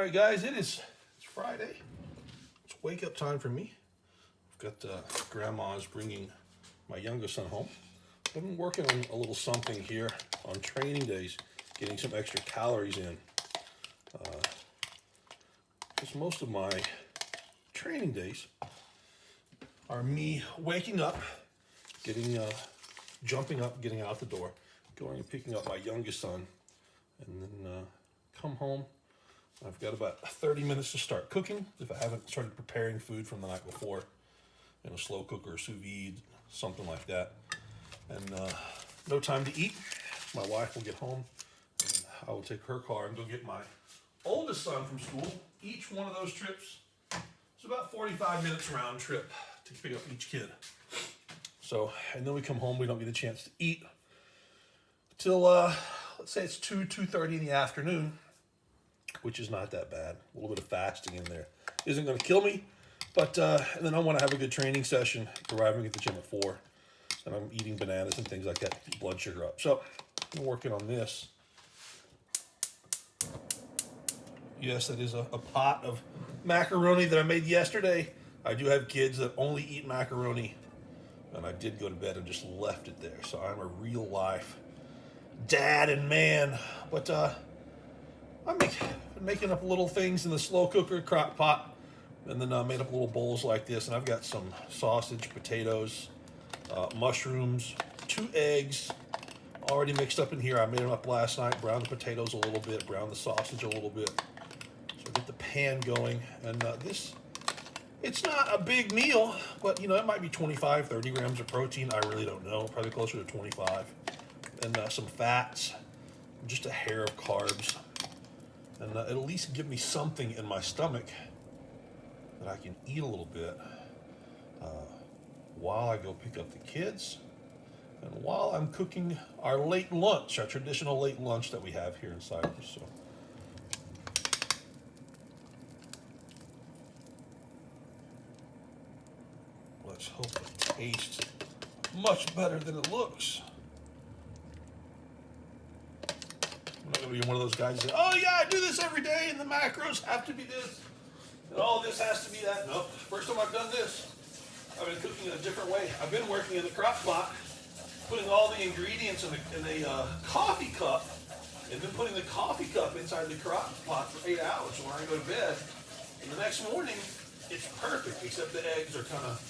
right, guys, it's Friday. It's wake up time for me. I've got grandma's bringing my youngest son home. I've been working on a little something here on training days, getting some extra calories in. Because most of my training days are me waking up, jumping up, getting out the door, going and picking up my youngest son, and then come home. I've got about 30 minutes to start cooking if I haven't started preparing food from the night before in a slow cooker, sous vide, something like that. And no time to eat. My wife will get home and I will take her car and go get my oldest son from school. Each one of those trips is about 45 minutes round trip to pick up each kid. So, and then we come home, we don't get a chance to eat till, let's say it's 2:30 in the afternoon, which is not that bad. A little bit of fasting in there isn't going to kill me, but and then I want to have a good training session, arriving at the gym at 4, and I'm eating bananas and things like that to keep blood sugar up. So I'm working on this. Yes, that is a pot of macaroni that I made yesterday. I do have kids that only eat macaroni, and I did go to bed and just left it there. So I'm a real life dad and man, but I'm making up little things in the slow cooker crock pot, and then I made up little bowls like this, and I've got some sausage, potatoes, mushrooms, 2 eggs already mixed up in here. I made them up last night, browned the potatoes a little bit, browned the sausage a little bit. So get the pan going, and it's not a big meal, but it might be 25, 30 grams of protein. I really don't know, probably closer to 25. And some fats, just a hair of carbs. And at least give me something in my stomach that I can eat a little bit while I go pick up the kids and while I'm cooking our late lunch, our traditional late lunch that we have here in Cyprus. So let's hope it tastes much better than it looks. I'm not going to be one of those guys that say, oh yeah, I do this every day and the macros have to be this and all this has to be that. No, first time I've done this. I've been cooking in a different way. I've been working in the crock pot, putting all the ingredients in a coffee cup, and then putting the coffee cup inside the crock pot for 8 hours when I go to bed. And the next morning, it's perfect, except the eggs are kind of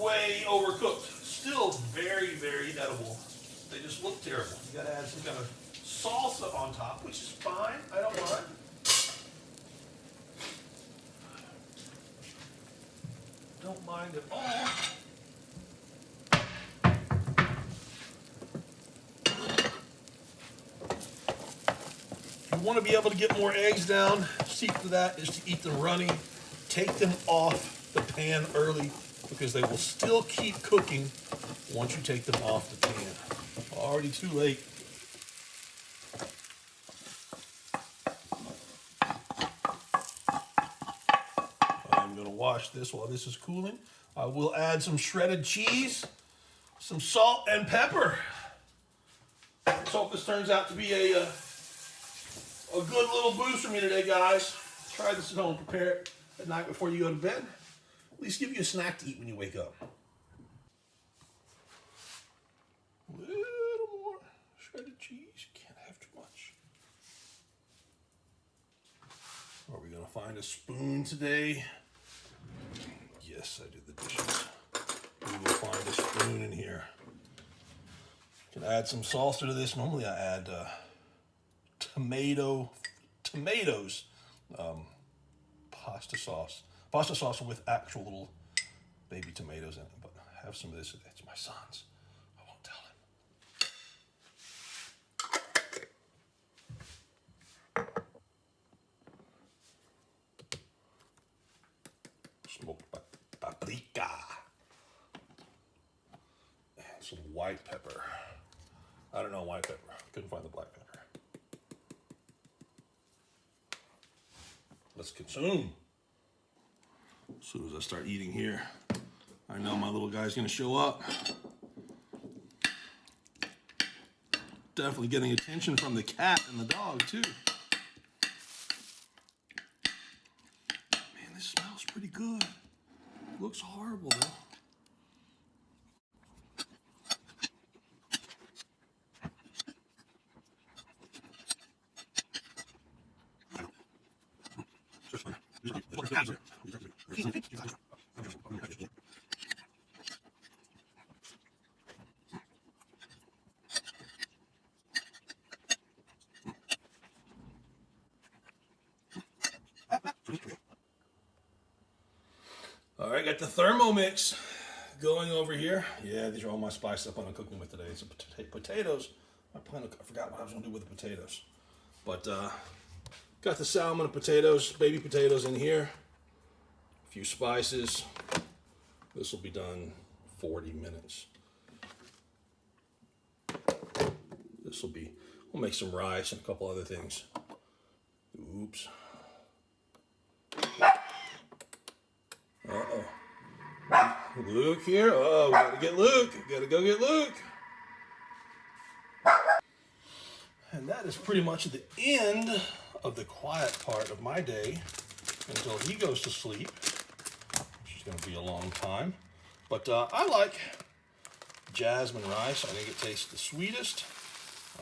way overcooked. Still very, very edible. They just look terrible. You gotta add some kind of salsa on top, which is fine. I don't mind. Don't mind at all. If you want to be able to get more eggs down, secret to that is to eat them running. Take them off the pan early because they will still keep cooking once you take them off the pan. Already too late. I'm going to wash this while this is cooling. I will add some shredded cheese, some salt and pepper. Let's hope this turns out to be a good little boost for me today, guys. Try this at home. Prepare it at night before you go to bed. At least give you a snack to eat when you wake up. A little more shredded cheese. Can't have too much. Are we going to find a spoon today? Yes, I did the dishes. We will find a spoon in here. Can add some salsa to this. Normally I add tomatoes, pasta sauce with actual little baby tomatoes in it. But I have some of this. It's my son's. I won't tell him. Smoked paprika. And some white pepper. I don't know white pepper. Couldn't find the black pepper. Let's consume. As soon as I start eating here, I know my little guy's gonna show up. Definitely getting attention from the cat and the dog too. pretty good. Looks horrible though. All right, got the Thermomix going over here. Yeah, these are all my spices I plan on cooking with today. It's potatoes. I forgot what I was gonna do with the potatoes. But got the salmon and potatoes, baby potatoes in here. A few spices. This will be done 40 minutes. We'll make some rice and a couple other things. Oops. Uh-oh. Luke here. Oh, we gotta get Luke. Gotta go get Luke. And that is pretty much the end of the quiet part of my day until he goes to sleep, which is going to be a long time. But I like jasmine rice. I think it tastes the sweetest.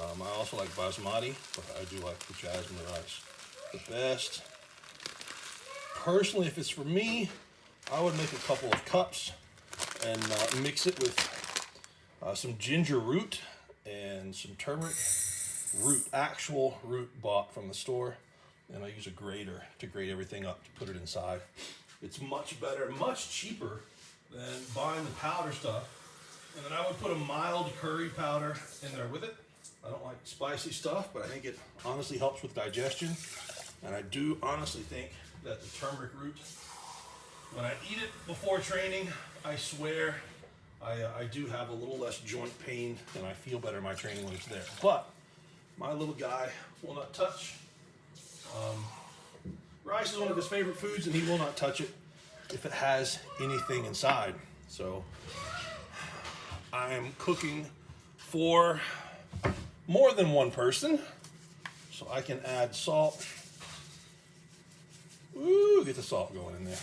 I also like basmati, but I do like the jasmine rice the best. Personally, if it's for me, I would make a couple of cups and mix it with some ginger root and some turmeric root, actual root bought from the store. And I use a grater to grate everything up to put it inside. It's much better, much cheaper than buying the powder stuff. And then I would put a mild curry powder in there with it. I don't like spicy stuff, but I think it honestly helps with digestion. And I do honestly think that the turmeric root, when I eat it before training, I swear I do have a little less joint pain and I feel better in my training when it's there. But my little guy will not touch. Rice is one of his favorite foods and he will not touch it if it has anything inside. So I am cooking for more than one person, so I can add salt. Ooh, get the salt going in there.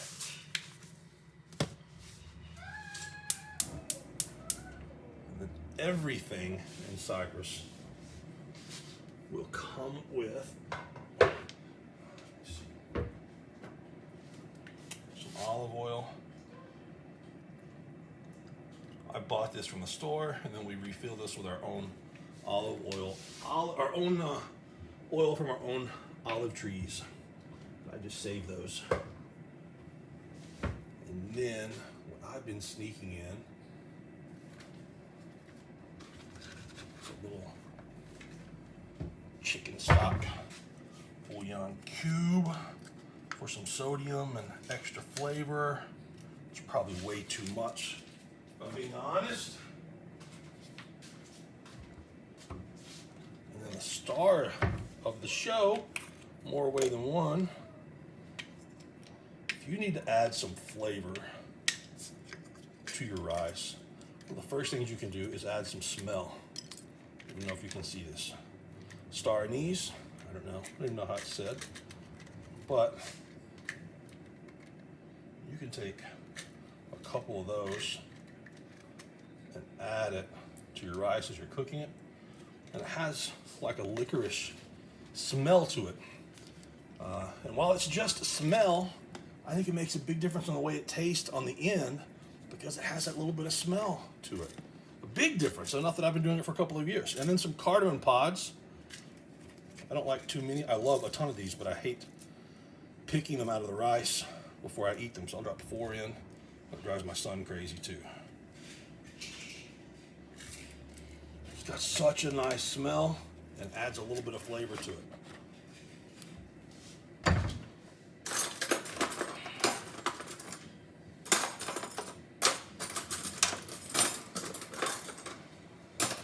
And then everything in Cyprus will come with some olive oil. I bought this from the store, and then we refill this with our own olive oil, our own oil from our own olive trees. I just save those. And then what I've been sneaking in is a little chicken stock bouillon cube for some sodium and extra flavor. It's probably way too much, if I'm being honest. And then the star of the show, more way than one. If you need to add some flavor to your rice, well, the first things you can do is add some smell. I don't know if you can see this. Star anise, I don't even know how it's said, but you can take a couple of those and add it to your rice as you're cooking it, and it has like a licorice smell to it. And while it's just a smell, I think it makes a big difference on the way it tastes on the end because it has that little bit of smell to it. A big difference, enough that I've been doing it for a couple of years. And then some cardamom pods. I don't like too many. I love a ton of these, but I hate picking them out of the rice before I eat them, so I'll drop 4 in. That drives my son crazy too. It's got such a nice smell and adds a little bit of flavor to it.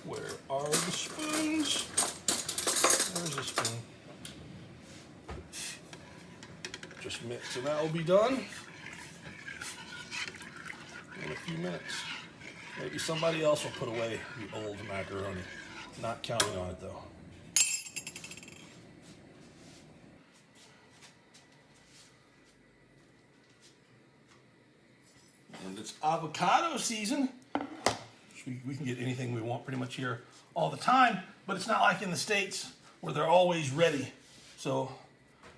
Where are the spoons? There's a spoon. Just mix, and that will be done in a few minutes. Maybe somebody else will put away the old macaroni. Not counting on it though. it's avocado season. We can get anything we want pretty much here all the time, but it's not like in the States where they're always ready. So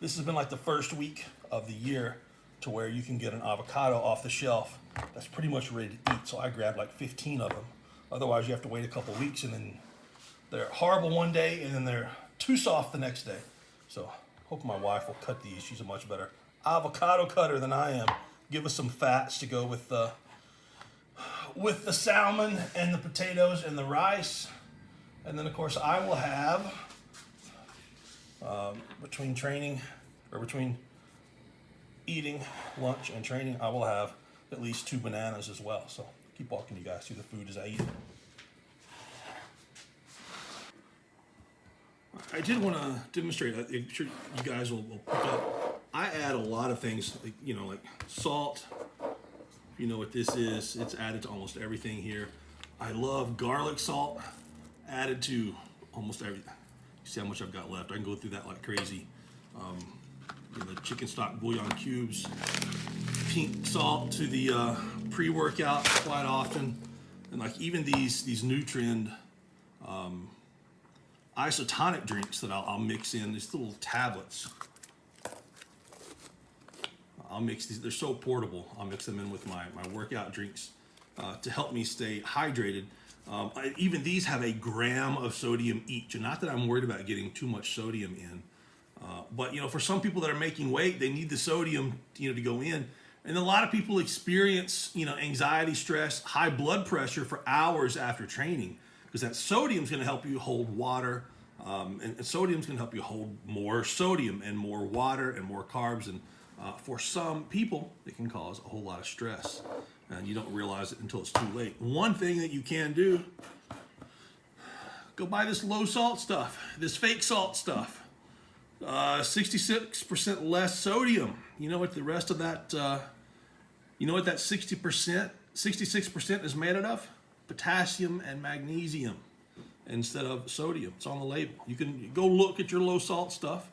this has been like the first week of the year to where you can get an avocado off the shelf that's pretty much ready to eat. So I grabbed like 15 of them. Otherwise you have to wait a couple weeks, and then they're horrible one day and then they're too soft the next day. So hope my wife will cut these. She's a much better avocado cutter than I am. Give us some fats to go with the salmon and the potatoes and the rice. And then of course I will have, between eating lunch and training, I will have at least 2 bananas as well. So keep walking you guys through the food as I eat it. I did want to demonstrate, I'm sure you guys will pick up. I add a lot of things, like salt. You know what this is, it's added to almost everything here. I love garlic salt, added to almost everything. You see how much I've got left. I can go through that like crazy. The chicken stock bouillon cubes, pink salt to the pre-workout quite often. And like even these Nutrend isotonic drinks that I'll mix in, these little tablets. I'll mix these, they're so portable. I'll mix them in with my workout drinks to help me stay hydrated. Even these have a gram of sodium each, and not that I'm worried about getting too much sodium in. But for some people that are making weight, they need the sodium to go in. And a lot of people experience anxiety, stress, high blood pressure for hours after training, because that sodium is going to help you hold water, and sodium is going to help you hold more sodium and more water and more carbs. And for some people, it can cause a whole lot of stress, and you don't realize it until it's too late. One thing that you can do, go buy this low salt stuff, this fake salt stuff. 66% less sodium. You know what the rest of that, you know what that 66% is made of? Potassium and magnesium instead of sodium. It's on the label. You can go look at your low salt stuff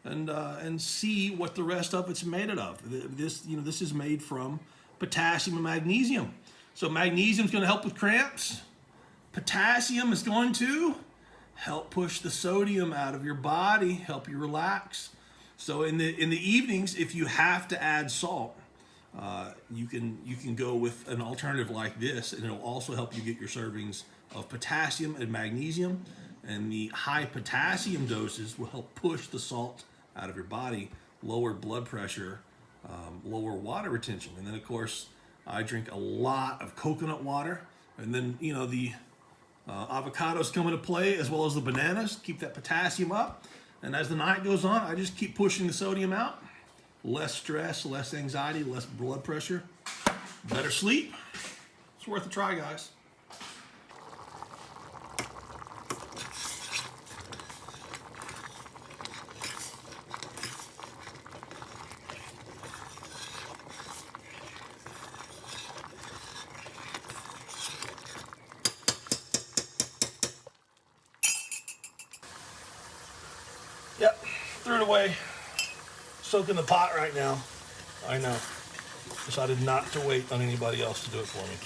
and see what the rest of it's made of. This is made from potassium and magnesium. So magnesium is going to help with cramps. Potassium is going to help push the sodium out of your body, help you relax. So in the evenings, if you have to add salt, you can go with an alternative like this, and it'll also help you get your servings of potassium and magnesium. And the high potassium doses will help push the salt out of your body, lower blood pressure, lower water retention. And then of course, I drink a lot of coconut water, and then the avocados come into play, as well as the bananas, keep that potassium up. And as the night goes on, I just keep pushing the sodium out. Less stress, less anxiety, less blood pressure, better sleep. It's worth a try, guys. Yep, threw it away. Soaking the pot right now. I know. Decided not to wait on anybody else to do it for me.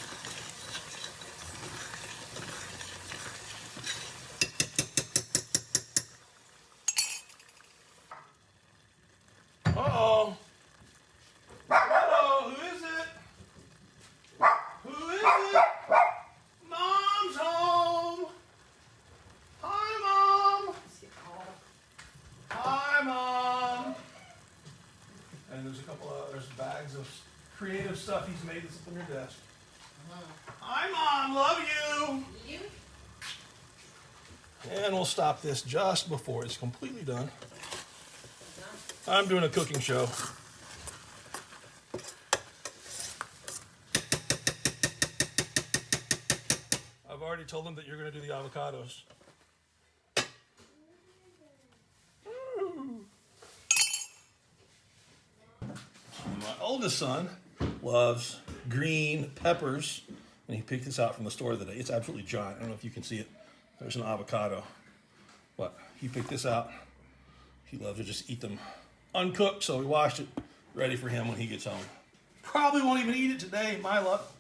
Uh-oh. Hello, who is it? Who is it? Mom's home. Hi, Mom. Hi, Mom. And there's a couple of there's bags of creative stuff he's made that's up on your desk. Hi, Mom. Love you. You? And we'll stop this just before it's completely done. I'm doing a cooking show. I've already told them that you're going to do the avocados. My oldest son loves green peppers, and he picked this out from the store today. It's absolutely giant. I don't know if you can see it. There's an avocado. But he picked this out. He loves to just eat them uncooked, so we washed it, ready for him when he gets home. Probably won't even eat it today, my luck.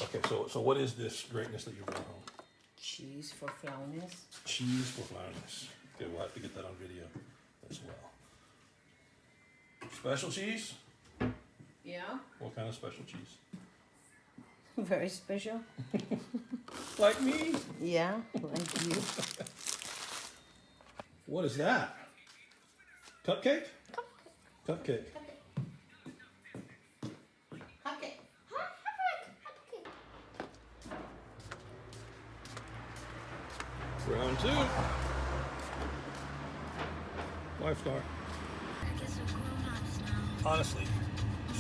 Okay, so what is this greatness that you brought home? Cheese for flounders. Cheese for flounders. Okay, we'll have to get that on video as well. Special cheese? Yeah. What kind of special cheese? Very special. Like me? Yeah, like you. What is that? Cupcake? Cupcake. Round two. Wife's car. Honestly,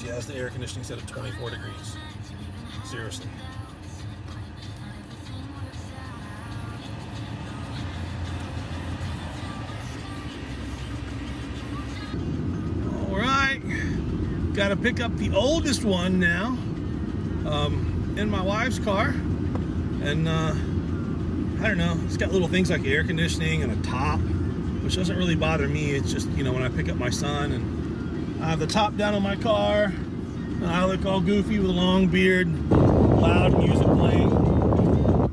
she has the air conditioning set at 24 degrees. Seriously. All right. Got to pick up the oldest one now in my wife's car. And I don't know, it's got little things like air conditioning and a top, which doesn't really bother me. It's just, you know, when I pick up my son and I have the top down on my car, and I look all goofy with a long beard, loud music playing.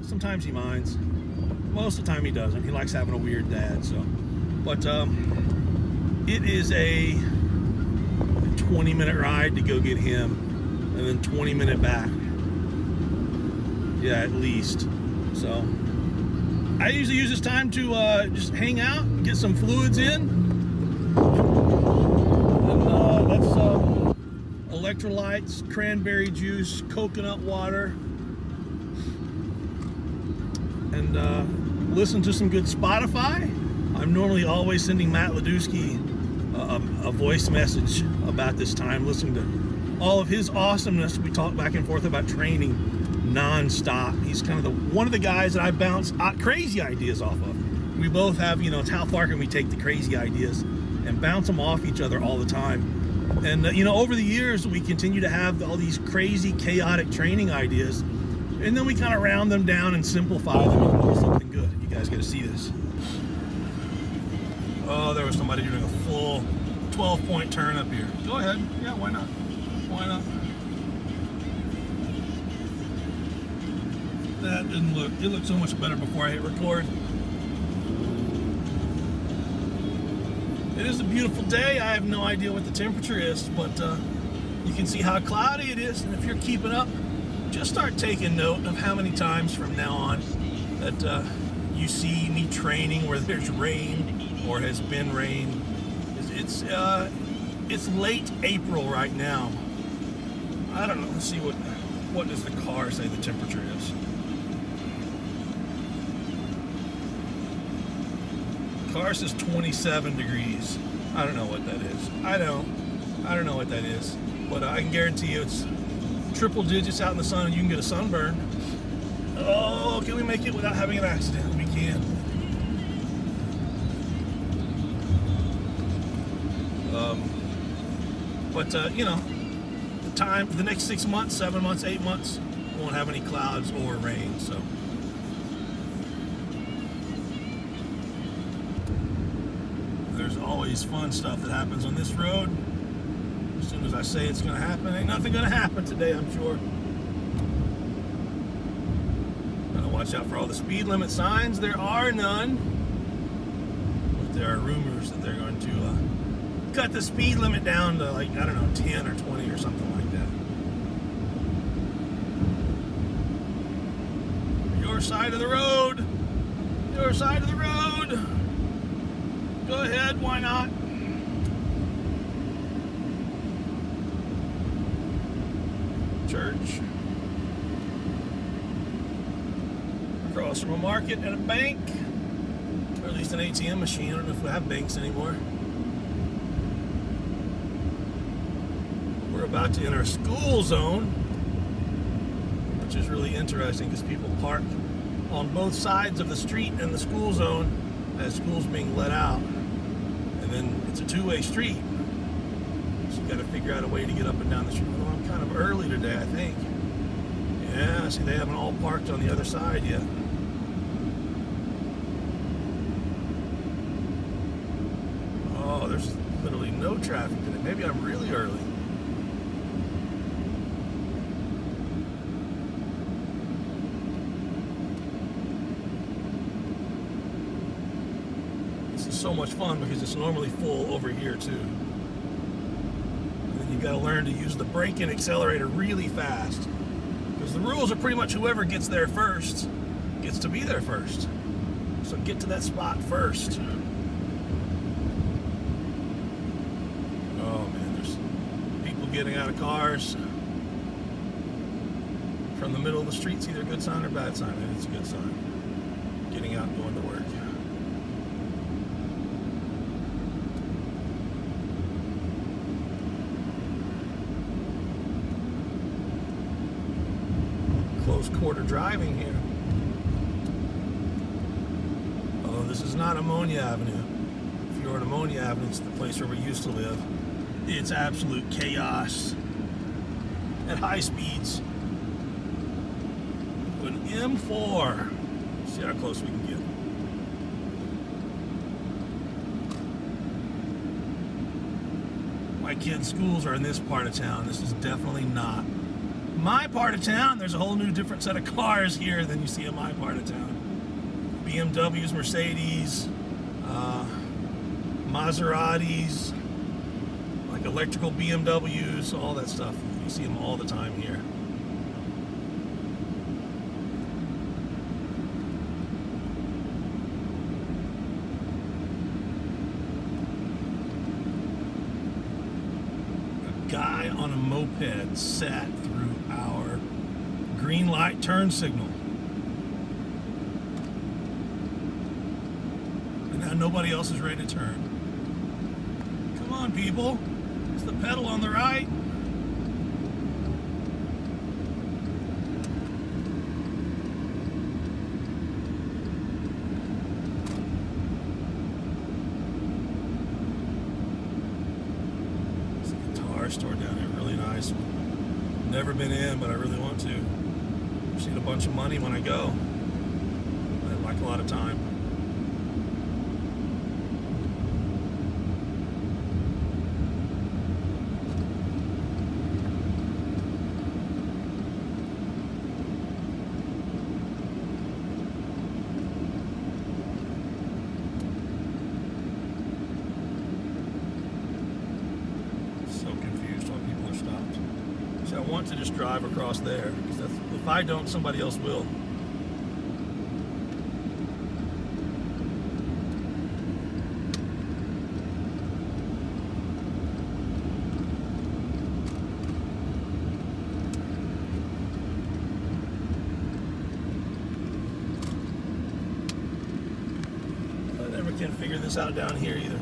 Sometimes he minds. Most of the time he doesn't. He likes having a weird dad, so. But it is a 20-minute ride to go get him, and then 20-minute back. Yeah, at least. So I usually use this time to just hang out, get some fluids in. And that's electrolytes, cranberry juice, coconut water, and listen to some good Spotify. I'm normally always sending Matt Ladusky a voice message about this time, listening to all of his awesomeness. We talk back and forth about training non-stop. He's kind of one of the guys that I bounce crazy ideas off of. We both have, you know, it's how far can we take the crazy ideas and bounce them off each other all the time. And you know, over the years we continue to have all these crazy chaotic training ideas, and then we kind of round them down and simplify them into something good. You guys got to see this. Oh, there was somebody doing a full 12-point turn up here. Go ahead. Yeah, why not? Why not? That didn't look, it looked so much better before I hit record. It is a beautiful day. I have no idea what the temperature is, but you can see how cloudy it is. And if you're keeping up, just start taking note of how many times from now on that you see me training where there's rain or has been rain. It's late April right now. I don't know. Let's see what does the car say the temperature is. Car says 27 degrees. I don't know what that is. I don't know what that is. But I can guarantee you it's triple digits out in the sun and you can get a sunburn. Oh, can we make it without having an accident? We can. You know, the next 6 months, 7 months, 8 months, won't have any clouds or rain, so. There's always fun stuff that happens on this road. As soon as I say it's gonna happen, ain't nothing gonna happen today, I'm sure. Gotta watch out for all the speed limit signs. There are none, but there are rumors that they're going to cut the speed limit down to, like, I don't know, 10 or 20 or something like that. Your side of the road. Your side of the road. Go ahead, why not? Church. Across from a market and a bank. Or at least an ATM machine. I don't know if we have banks anymore. We're about to enter a school zone, which is really interesting because people park on both sides of the street in the school zone as school's being let out. And then it's a two-way street. So you got to figure out a way to get up and down the street. Well, I'm kind of early today, I think. Yeah, see, they haven't all parked on the other side yet. Oh, there's literally no traffic today. Maybe I'm really early. so much fun because it's normally full over here too. And then you got to learn to use the brake and accelerator really fast, because the rules are pretty much whoever gets there first gets to be there first. So get to that spot first. Oh man, there's people getting out of cars from the middle of the street's either a good sign or bad sign, and it's a good sign. Getting out and going to work. Close quarter driving here. Although this is not Ammonia Avenue. If you're on Ammonia Avenue, it's the place where we used to live. It's absolute chaos at high speeds. An M4. See how close we can get. My kids' schools are in this part of town. This is definitely not my part of town. There's a whole new different set of cars here than you see in my part of town. BMWs, Mercedes, Maseratis, like electrical BMWs, all that stuff. You see them all the time here. Guy on a moped sat through our green light turn signal. And now nobody else is ready to turn. Come on, people. It's the pedal on the right. Store down there, really nice. Never been in, but I really want to. Just need a bunch of money when I go. I'd like a lot of time. I want to just drive across there, because if I don't, somebody else will. I never can figure this out down here either.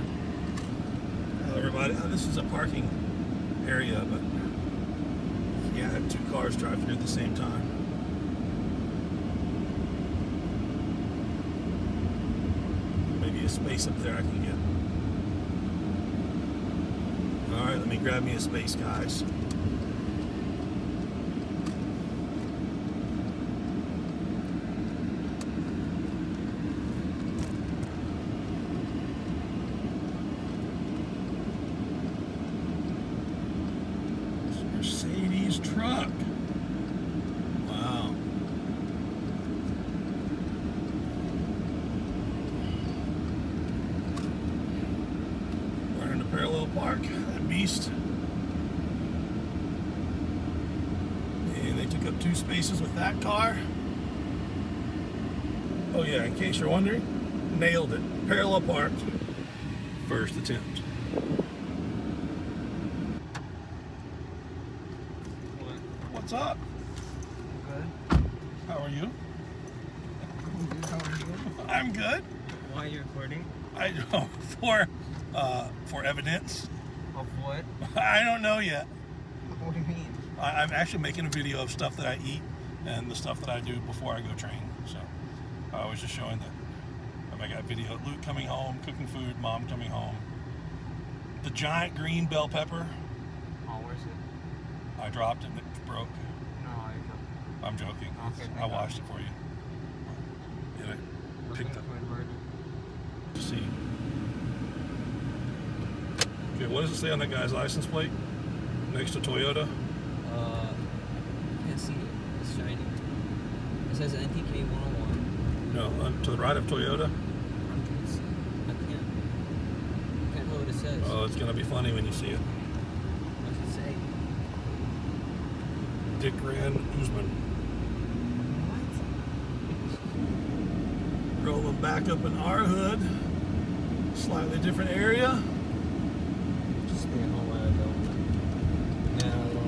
Hello everybody, this is a parking area, but yeah, I have two cars driving here at the same time. Maybe a space up there I can get. Alright, let me grab me a space, guys. Mercedes truck. Wow. We're in a parallel park. That beast. And they took up 2 spaces with that car. Oh yeah, in case you're wondering, nailed it. Parallel parked. First attempt. What's up? Good. How are you? How are you? I'm good. Why are you recording? I know, for evidence. Of what? I don't know yet. What do you mean? I'm actually making a video of stuff that I eat and the stuff that I do before I go train. So I was just showing that. I got a video of Luke coming home, cooking food, Mom coming home. The giant green bell pepper. Oh, where's it? I dropped it and it broke. No, I'm joking. Okay, I washed it for you. And I picked up. Let's see. Okay, what does it say on that guy's license plate? Next to Toyota? I can't see it. It's shiny. It says NTK 101. No, to the right of Toyota. I can't. says. Oh, it's gonna be funny when you see it. What's it say? Dick Grand Usman. Rolling back up in our hood. Slightly different area. Just stay home while I don't. No, I don't know.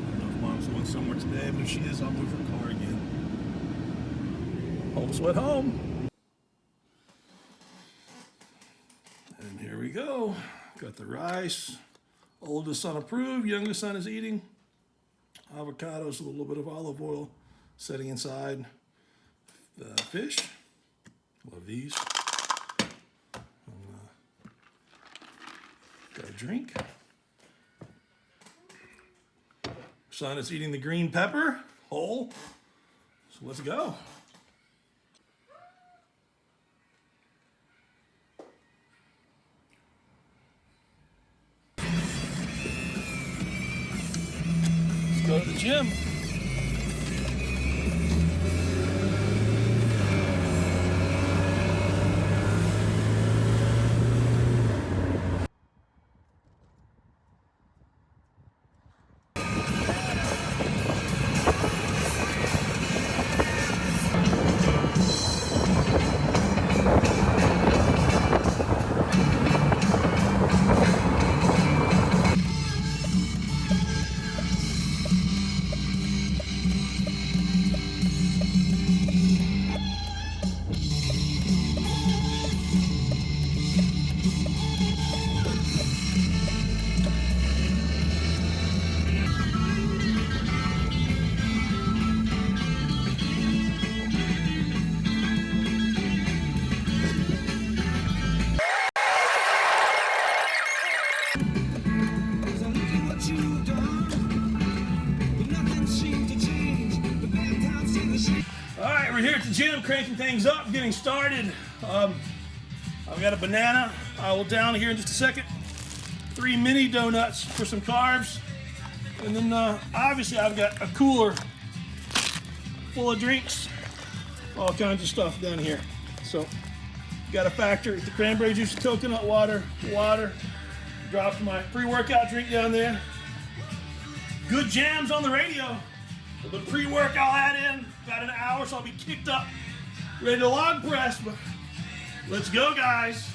I don't know if Mom's going somewhere today, but if she is, I'll move her car again. Home sweat home. And here we go. Got the rice. Oldest son approved, youngest son is eating. Avocados with a little bit of olive oil setting inside the fish. Love these. Got a drink. Son is eating the green pepper, whole. So let's go. Let's go to the gym. All right, we're here at the gym, cranking things up, getting started. I've got a banana. I will down here in just a second. 3 mini donuts for some carbs. And then obviously I've got a cooler full of drinks, all kinds of stuff down here. So got a factor, the cranberry juice, coconut water, dropped my pre-workout drink down there. Good jams on the radio. The pre-work I'll add in about an hour, so I'll be kicked up, ready to log press. But let's go, guys.